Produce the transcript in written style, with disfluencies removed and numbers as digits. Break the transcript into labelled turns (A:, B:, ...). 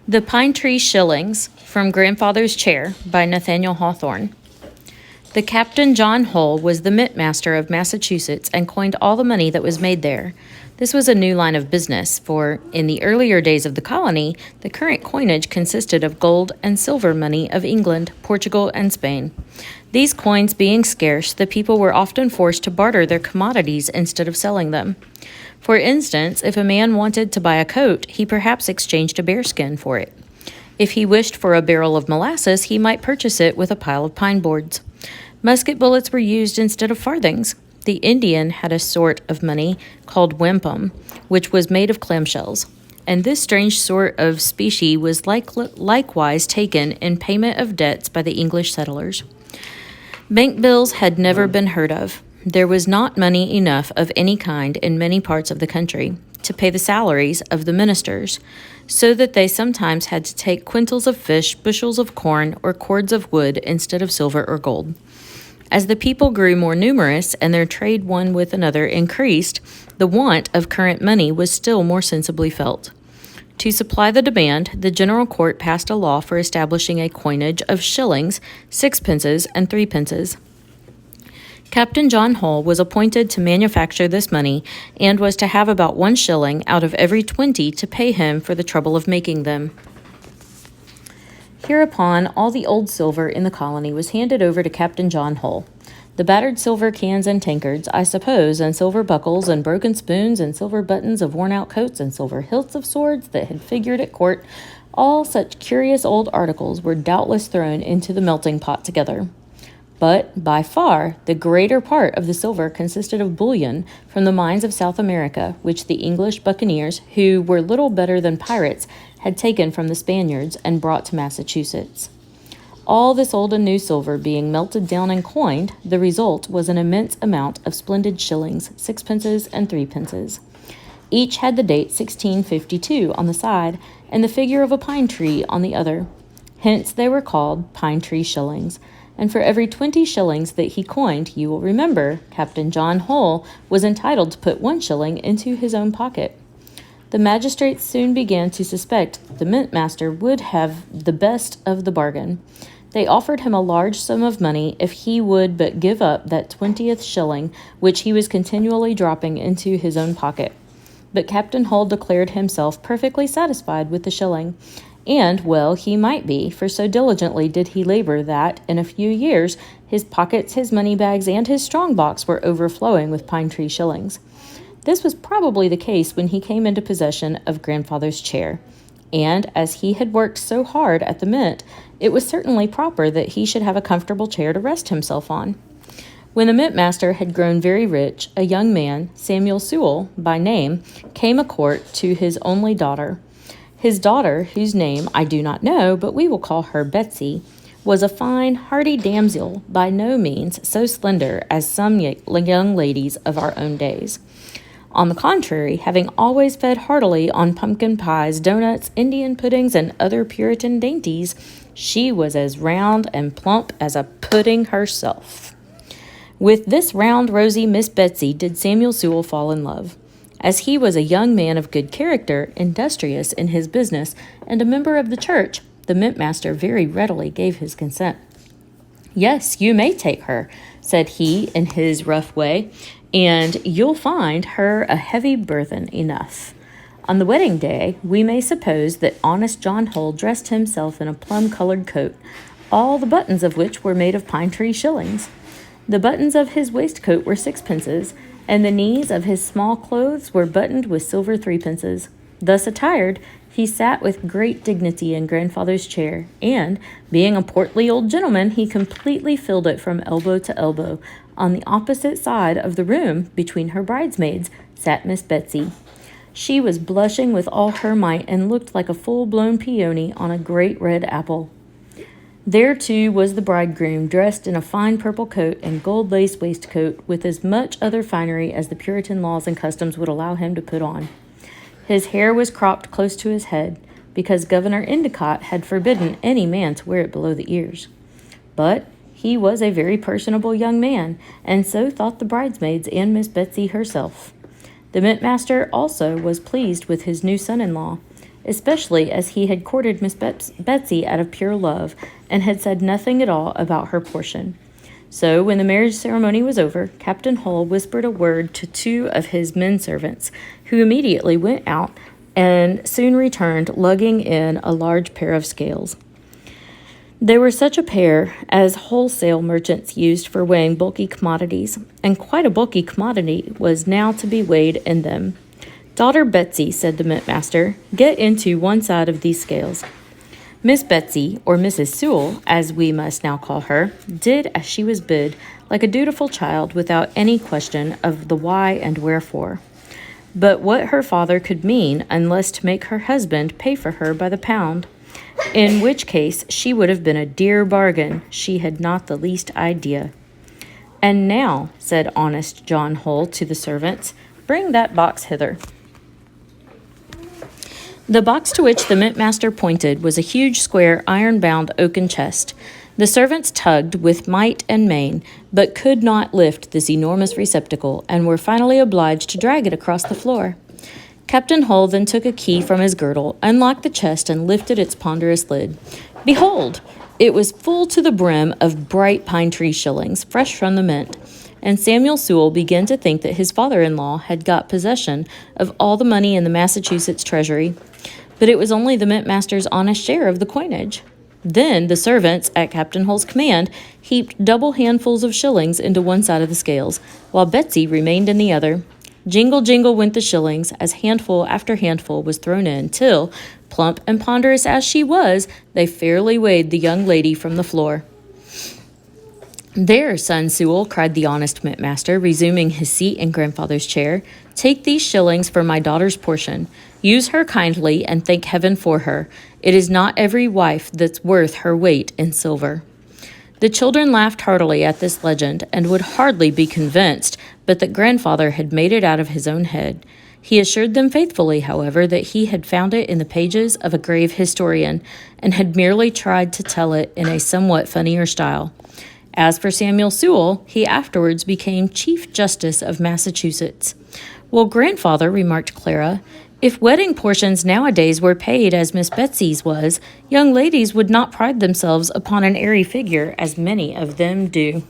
A: The Pine-Tree Shillings from Grandfather's Chair by Nathaniel Hawthorne. The Captain John Hull was the mint master of Massachusetts and coined all the money that was made there. This was a new line of business, for in the earlier days of the colony, the current coinage consisted of gold and silver money of England, Portugal, and Spain. These coins being scarce, the people were often forced to barter their commodities instead of selling them. For instance, if a man wanted to buy a coat, he perhaps exchanged a bearskin for it. If he wished for a barrel of molasses, he might purchase it with a pile of pine boards. Musket bullets were used instead of farthings. The Indian had a sort of money called wampum, which was made of clamshells, and this strange sort of specie was likewise taken in payment of debts by the English settlers. Bank bills had never been heard of. There was not money enough of any kind in many parts of the country to pay the salaries of the ministers, so that they sometimes had to take quintals of fish, bushels of corn, or cords of wood instead of silver or gold. As the people grew more numerous and their trade one with another increased, the want of current money was still more sensibly felt. To supply the demand, the General Court passed a law for establishing a coinage of shillings, sixpences, and threepences. Captain John Hull was appointed to manufacture this money and was to have about 1 shilling out of every 20 to pay him for the trouble of making them. Hereupon, all the old silver in the colony was handed over to Captain John Hull. The battered silver cans and tankards, I suppose, and silver buckles and broken spoons and silver buttons of worn-out coats and silver hilts of swords that had figured at court, all such curious old articles were doubtless thrown into the melting pot together. But, by far, the greater part of the silver consisted of bullion from the mines of South America, which the English buccaneers, who were little better than pirates, had taken from the Spaniards and brought to Massachusetts. All this old and new silver being melted down and coined, the result was an immense amount of splendid shillings, sixpences, and threepences. Each had the date 1652 on the side, and the figure of a pine tree on the other. Hence they were called Pine-Tree Shillings. And for every 20 shillings that he coined, you will remember, Captain John Hull was entitled to put 1 shilling into his own pocket. The magistrates soon began to suspect the mint master would have the best of the bargain. They offered him a large sum of money if he would but give up that 20th shilling which he was continually dropping into his own pocket. But Captain Hull declared himself perfectly satisfied with the shilling. And well he might be, for so diligently did he labor that, in a few years, his pockets, his money bags, and his strong box were overflowing with Pine-Tree Shillings. This was probably the case when he came into possession of Grandfather's Chair, and as he had worked so hard at the mint, it was certainly proper that he should have a comfortable chair to rest himself on. When the mint master had grown very rich, a young man, Samuel Sewell by name, came a court to his only daughter. His daughter, whose name I do not know, but we will call her Betsy, was a fine, hearty damsel, by no means so slender as some young ladies of our own days. On the contrary, having always fed heartily on pumpkin pies, doughnuts, Indian puddings, and other Puritan dainties, she was as round and plump as a pudding herself. With this round, rosy Miss Betsy did Samuel Sewell fall in love. As he was a young man of good character, industrious in his business, and a member of the church, the mint master very readily gave his consent. "Yes, you may take her," said he in his rough way, "and you'll find her a heavy burthen enough." On the wedding day, we may suppose that honest John Hull dressed himself in a plum-colored coat, all the buttons of which were made of Pine-Tree Shillings. The buttons of his waistcoat were sixpences, and the knees of his small clothes were buttoned with silver threepences. Thus attired, he sat with great dignity in Grandfather's chair, and, being a portly old gentleman, he completely filled it from elbow to elbow. On the opposite side of the room, between her bridesmaids, sat Miss Betsy. She was blushing with all her might, and looked like a full-blown peony on a great red apple. There, too, was the bridegroom, dressed in a fine purple coat and gold-lace waistcoat, with as much other finery as the Puritan laws and customs would allow him to put on. His hair was cropped close to his head, because Governor Endicott had forbidden any man to wear it below the ears. But he was a very personable young man, and so thought the bridesmaids and Miss Betsy herself. The mint master also was pleased with his new son-in-law. especially as he had courted Miss Betsy out of pure love, and had said nothing at all about her portion. So, when the marriage ceremony was over, Captain Hull whispered a word to 2 of his men servants, who immediately went out and soon returned, lugging in a large pair of scales. They were such a pair as wholesale merchants used for weighing bulky commodities, and quite a bulky commodity was now to be weighed in them. "Daughter Betsy," said the mint-master, "get into one side of these scales." Miss Betsy, or Mrs. Sewell, as we must now call her, did as she was bid, like a dutiful child, without any question of the why and wherefore. But what her father could mean, unless to make her husband pay for her by the pound, in which case she would have been a dear bargain, she had not the least idea. "And now," said honest John Hull to the servants, "bring that box hither." The box to which the mint-master pointed was a huge, square, iron-bound oaken chest. The servants tugged with might and main, but could not lift this enormous receptacle, and were finally obliged to drag it across the floor. Captain Hull then took a key from his girdle, unlocked the chest, and lifted its ponderous lid. Behold! It was full to the brim of bright Pine-Tree Shillings, fresh from the mint, and Samuel Sewell began to think that his father-in-law had got possession of all the money in the Massachusetts treasury. But it was only the mint-master's honest share of the coinage. Then the servants, at Captain Hull's command, heaped double handfuls of shillings into one side of the scales, while Betsy remained in the other. Jingle, jingle went the shillings, as handful after handful was thrown in, till, plump and ponderous as she was, they fairly weighed the young lady from the floor. "There, son Sewell," cried the honest mint-master, resuming his seat in grandfather's chair, "take these shillings for my daughter's portion. Use her kindly, and thank heaven for her. It is not every wife that's worth her weight in silver." The children laughed heartily at this legend, and would hardly be convinced but that grandfather had made it out of his own head. He assured them faithfully, however, that he had found it in the pages of a grave historian, and had merely tried to tell it in a somewhat funnier style. As for Samuel Sewell, he afterwards became Chief Justice of Massachusetts. "Well, grandfather," remarked Clara, "if wedding portions nowadays were paid as Miss Betsy's was, young ladies would not pride themselves upon an airy figure, as many of them do."